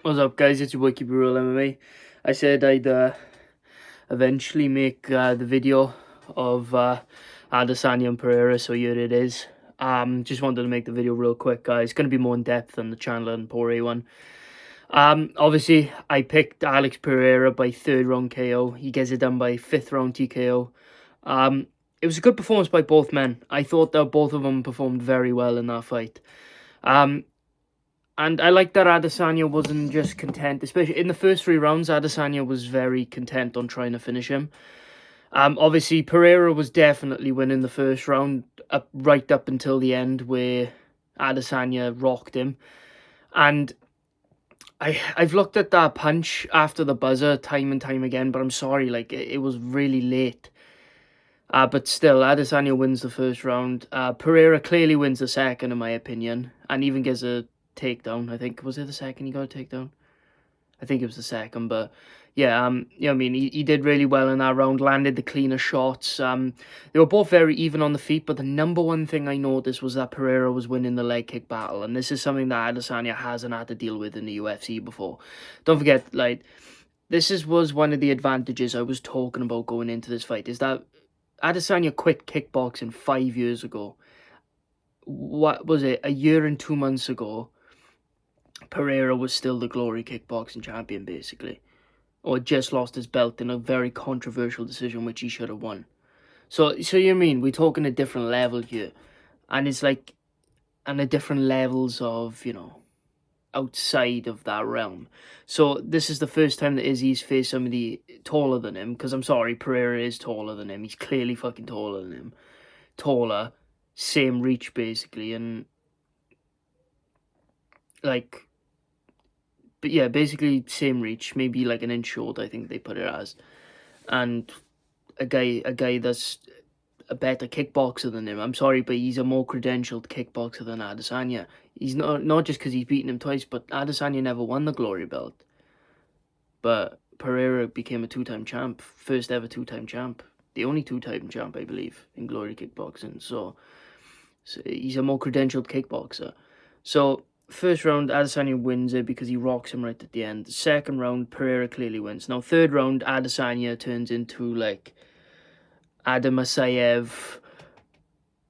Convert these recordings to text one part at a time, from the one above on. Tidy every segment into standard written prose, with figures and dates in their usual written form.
What's up, guys? It's your boy Keep It Real MMA. I said I'd eventually make the video of Adesanya and Pereira, so here it is. Just wanted to make the video real quick, guys. It's going to be more in depth than the Chandler and Poirier one. Obviously, I picked Alex Pereira by third round KO. He gets it done by fifth round TKO. It was a good performance by both men. I thought that both of them performed very well in that fight. And I like that Adesanya wasn't just content, especially in the first three rounds. Adesanya was very content on trying to finish him. Obviously, Pereira was definitely winning the first round, right up until the end where Adesanya rocked him. And I've looked at that punch after the buzzer time and time again, but I'm sorry, like it was really late. But still, Adesanya wins the first round. Pereira clearly wins the second, in my opinion, and even gets a takedown. I think was it the second he got a takedown? I think it was the second, but yeah, I mean, he did really well in that round, landed the cleaner shots. They were both very even on the feet, but the number one thing I noticed was that Pereira was winning the leg kick battle, and this is something that Adesanya hasn't had to deal with in the UFC before. Don't forget, like, was one of the advantages I was talking about going into this fight, is that Adesanya quit kickboxing 5 years ago. What was it, a year and 2 months ago? Pereira was still the glory kickboxing champion, basically. Or just lost his belt in a very controversial decision, which he should have won. So you mean, we're talking a different level here. And it's like, and the different levels of, outside of that realm. So this is the first time that Izzy's faced somebody taller than him, because I'm sorry, Pereira is taller than him. He's clearly fucking taller than him. Taller, same reach, basically, and, like, but yeah, basically same reach, maybe like an inch short, I think they put it as. And a guy that's a better kickboxer than him. I'm sorry, but he's a more credentialed kickboxer than Adesanya. He's not just because he's beaten him twice, but Adesanya never won the glory belt. But Pereira became a two-time champ, first ever two-time champ, the only two-time champ, I believe, in glory kickboxing. So he's a more credentialed kickboxer. So first round, Adesanya wins it because he rocks him right at the end. The second round, Pereira clearly wins. Now, third round, Adesanya turns into, like, Adamasayev,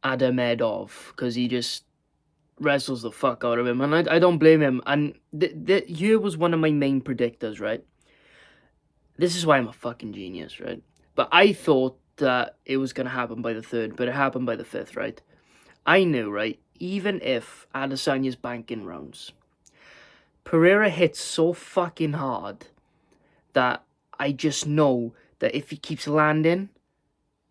Adamedov, because he just wrestles the fuck out of him. And I don't blame him. And here was one of my main predictors, right? This is why I'm a fucking genius, right? But I thought that it was going to happen by the third, but it happened by the fifth, right? I knew, right? Even if Adesanya's banking rounds, Pereira hits so fucking hard that I just know that if he keeps landing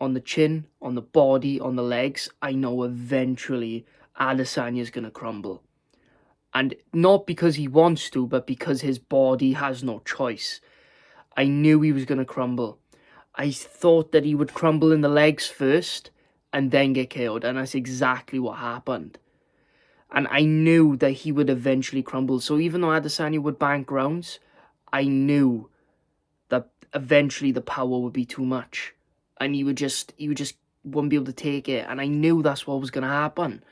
on the chin, on the body, on the legs, I know eventually Adesanya's going to crumble. And not because he wants to, but because his body has no choice. I knew he was going to crumble. I thought that he would crumble in the legs first and then get KO'd, and that's exactly what happened. And I knew that he would eventually crumble. So even though Adesanya would bank rounds, I knew that eventually the power would be too much. And he would just wouldn't be able to take it. And I knew that's what was going to happen.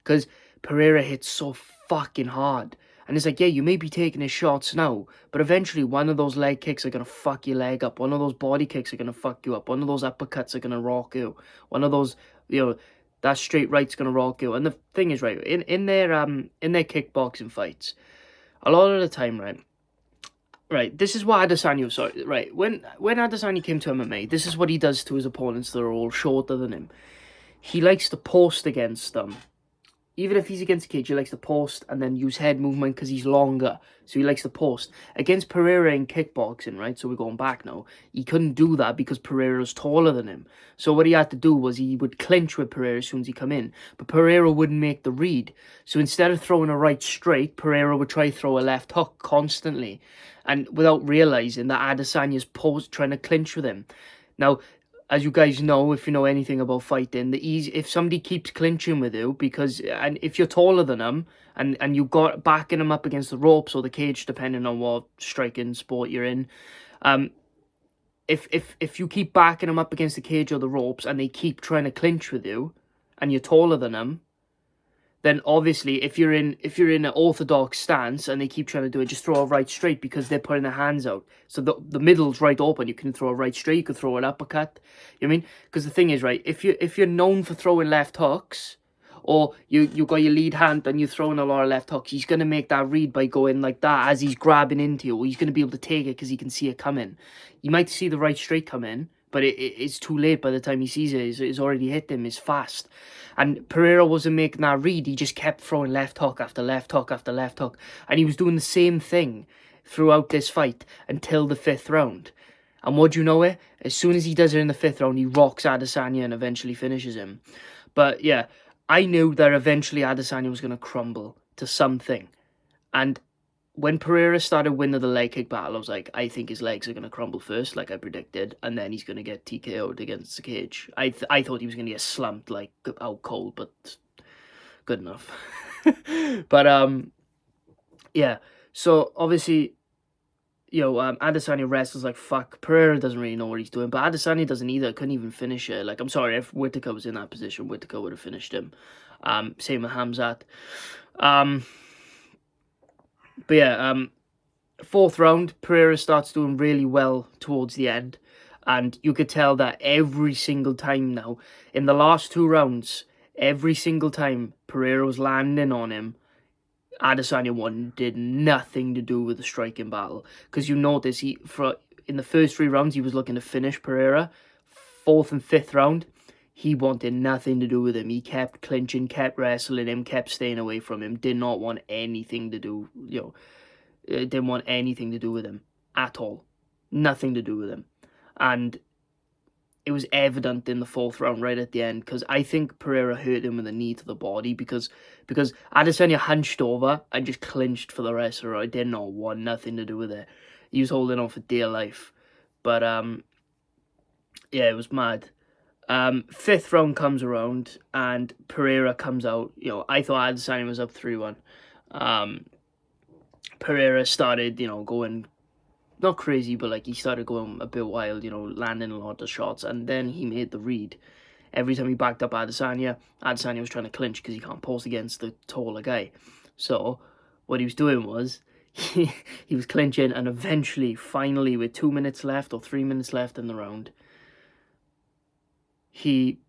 Because Pereira hits so fucking hard. And it's like, yeah, you may be taking his shots now, but eventually one of those leg kicks are going to fuck your leg up. One of those body kicks are going to fuck you up. One of those uppercuts are going to rock you. One of those, that straight right's going to rock you. And the thing is, right, in their kickboxing fights, a lot of the time, right, this is what Adesanya, sorry, right, when Adesanya came to MMA, this is what he does to his opponents that are all shorter than him. He likes to post against them. Even if he's against the cage, he likes to post and then use head movement because he's longer. So he likes to post. Against Pereira in kickboxing, right? So we're going back now. He couldn't do that because Pereira's taller than him. So what he had to do was he would clinch with Pereira as soon as he come in. But Pereira wouldn't make the read. So instead of throwing a right straight, Pereira would try to throw a left hook constantly. And without realizing that Adesanya's trying to clinch with him. Now, as you guys know, if you know anything about fighting, if somebody keeps clinching with you, and if you're taller than them, and you got backing them up against the ropes or the cage, depending on what striking sport you're in, if you keep backing them up against the cage or the ropes, and they keep trying to clinch with you, and you're taller than them, then obviously if you're in an orthodox stance and they keep trying to do it, just throw a right straight because they're putting their hands out. So the middle's right open. You can throw a right straight. You can throw an uppercut. You know what I mean? Because the thing is, right, if you're known for throwing left hooks, or you got your lead hand and you're throwing a lot of left hooks, he's gonna make that read by going like that as he's grabbing into you, or he's gonna be able to take it because he can see it coming. You might see the right straight come in, but it's too late by the time he sees it. It's already hit him. It's fast. And Pereira wasn't making that read. He just kept throwing left hook after left hook after left hook. And he was doing the same thing throughout this fight until the 5th round. And what do you know it? As soon as he does it in the 5th round, he rocks Adesanya and eventually finishes him. But yeah, I knew that eventually Adesanya was going to crumble to something. And when Pereira started winning the leg kick battle, I was like, I think his legs are going to crumble first, like I predicted, and then he's going to get TKO'd against the cage. I thought he was going to get slumped, like, out cold, but good enough. But, yeah, so obviously, Adesanya wrestles like fuck. Pereira doesn't really know what he's doing, but Adesanya doesn't either. Couldn't even finish it. Like, I'm sorry, if Whittaker was in that position, Whittaker would have finished him. Same with Hamzat. But yeah, 4th round, Pereira starts doing really well towards the end. And you could tell that every single time now, in the last 2 rounds, every single time Pereira was landing on him, Adesanya did nothing to do with the striking battle. Because you notice, in the first 3 rounds, he was looking to finish Pereira. 4th and 5th round, he wanted nothing to do with him. He kept clinching, kept wrestling him, kept staying away from him. Did not want anything to do, didn't want anything to do with him at all. Nothing to do with him. And it was evident in the 4th round right at the end, because I think Pereira hurt him with a knee to the body because Adesanya hunched over and just clinched for the rest of the round. Did not want nothing to do with it. He was holding on for dear life. But yeah, it was mad. 5th round comes around and Pereira comes out. I thought Adesanya was up 3-1. Pereira started, going not crazy, but like he started going a bit wild, landing a lot of shots, and then he made the read. Every time he backed up Adesanya was trying to clinch because he can't post against the taller guy. So what he was doing was he was clinching, and eventually, finally, with 2 minutes left or 3 minutes left in the round, he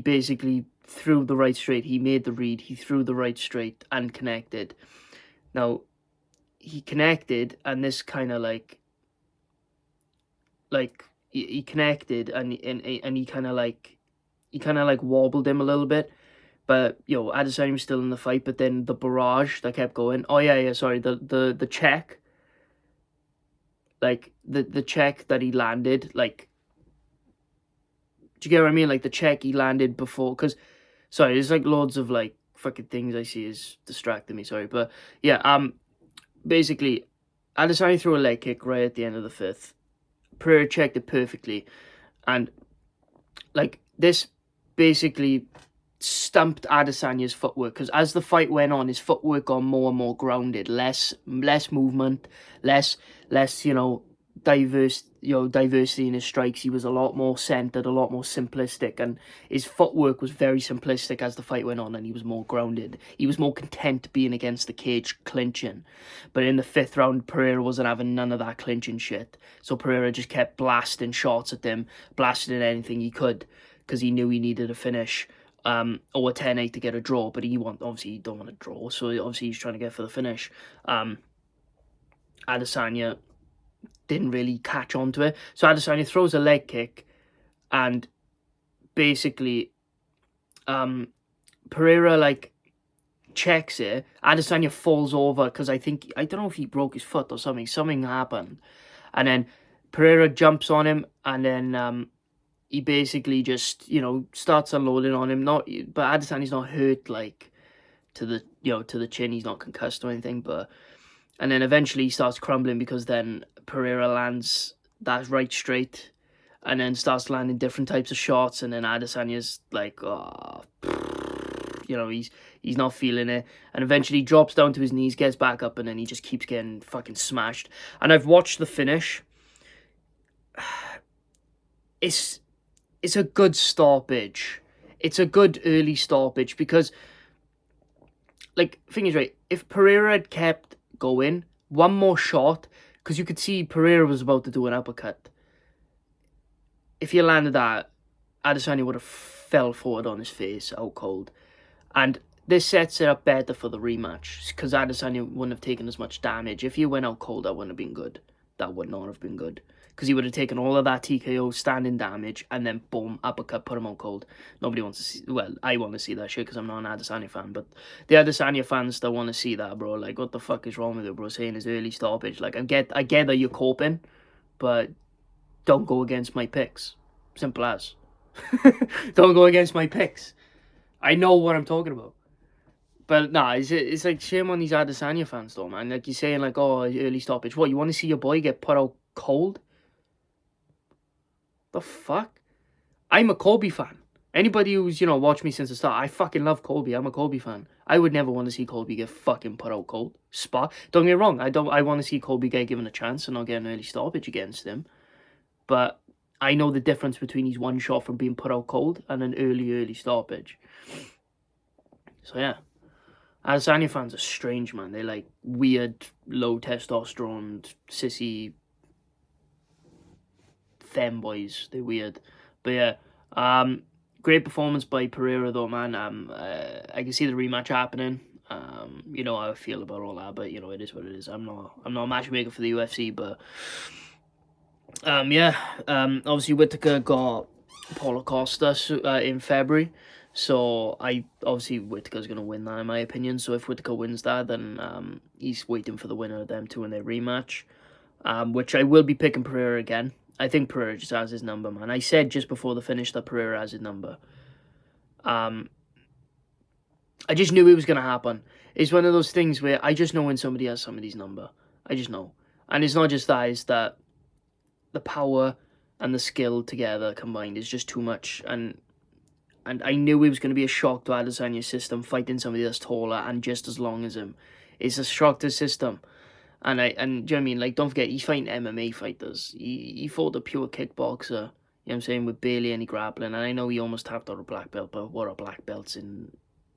basically threw the right straight. He made the read. He threw the right straight and connected. Now, he connected, and this kind of like he connected, and he kind of like wobbled him a little bit. But Adesanya was still in the fight. But then the barrage that kept going. Oh yeah, sorry. The check, like the check that he landed, like. Do you get what I mean? Like the check he landed before, because, sorry, there's like loads of like fucking things I see is distracting me. Sorry, but yeah, basically, Adesanya threw a leg kick right at the end of the 5th. Pereira checked it perfectly, and like this basically stumped Adesanya's footwork, because as the fight went on, his footwork got more and more grounded, less movement, less diversity in his strikes. He was a lot more centered, a lot more simplistic, and his footwork was very simplistic as the fight went on, and he was more grounded. He was more content being against the cage clinching. But in the 5th round, Pereira wasn't having none of that clinching shit. So Pereira just kept blasting shots at them, blasting at anything he could, because he knew he needed a finish. Or a 10-8 to get a draw, but obviously he don't want to draw, so obviously he's trying to get for the finish. Adesanya didn't really catch on to it, so Adesanya throws a leg kick, and basically, Pereira like checks it. Adesanya falls over because I don't know if he broke his foot or something. Something happened, and then Pereira jumps on him, and then he basically just, starts unloading on him. But Adesanya's not hurt, like, to the chin. He's not concussed or anything. And then eventually he starts crumbling, because then Pereira lands that right straight, and then starts landing different types of shots. And then Adesanya's like, he's not feeling it. And eventually he drops down to his knees, gets back up, and then he just keeps getting fucking smashed. And I've watched the finish. It's a good stoppage. it's a good early stoppage because, like, thing is, right, if Pereira had kept going, one more shot, because you could see Pereira was about to do an uppercut. If he landed that, Adesanya would have fell forward on his face out cold. And this sets it up better for the rematch, because Adesanya wouldn't have taken as much damage. If he went out cold, that wouldn't have been good. That would not have been good. Because he would have taken all of that TKO standing damage and then boom, uppercut, put him out cold. Nobody wants to see, well, I want to see that shit because I'm not an Adesanya fan, but the Adesanya fans still want to see that, bro. Like, what the fuck is wrong with you, bro? Saying his early stoppage. Like, I get that you're coping, but don't go against my picks. Simple as. Don't go against my picks. I know what I'm talking about. But nah, it's like shame on these Adesanya fans though, man. Like, you're saying like, oh, early stoppage. What, you want to see your boy get put out cold? The fuck? I'm a Colby fan. Anybody who's, watched me since the start, I fucking love Colby. I'm a Colby fan. I would never want to see Colby get fucking put out cold. Don't get me wrong, I want to see Colby get given a chance and not get an early stoppage against him. But I know the difference between his one shot from being put out cold and an early stoppage. So yeah. Adesanya fans are strange, man. They're like weird, low testosterone, sissy femboys. They're weird. But yeah, great performance by Pereira though, man. I can see the rematch happening. You know how I feel about all that, but it is what it is. I'm not a matchmaker for the UFC, but yeah. Obviously Whittaker got Paulo Costa in February. So obviously Whittaker's gonna win that in my opinion. So if Whittaker wins that, then he's waiting for the winner of them two in their rematch. Which I will be picking Pereira again. I think Pereira just has his number, man. I said just before the finish that Pereira has his number. I just knew it was gonna happen. It's one of those things where I just know when somebody has somebody's number. I just know. And it's not just that, it's that the power and the skill together combined is just too much, and I knew it was going to be a shock to Adesanya's system, fighting somebody that's taller and just as long as him. It's a shock to the system. And do you know what I mean? Like, don't forget, he's fighting MMA fighters. He fought a pure kickboxer, you know what I'm saying, with barely any grappling. And I know he almost tapped out a black belt, but what are black belts in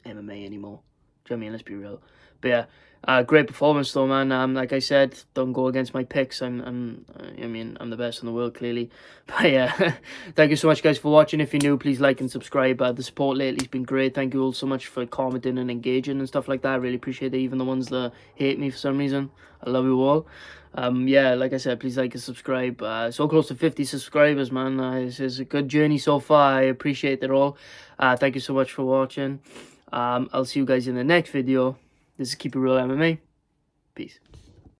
MMA anymore? Do you know what I mean? Let's be real. But yeah, great performance though, man. Like I said, don't go against my picks. I'm the best in the world, clearly. But yeah, thank you so much, guys, for watching. If you're new, please like and subscribe. The support lately has been great. Thank you all so much for commenting and engaging and stuff like that. I really appreciate it. Even the ones that hate me for some reason, I love you all. Yeah, like I said, please like and subscribe. So close to 50 subscribers, man. It's a good journey so far. I appreciate it all. Thank you so much for watching. I'll see you guys in the next video. This is Keep It Real MMA. Peace.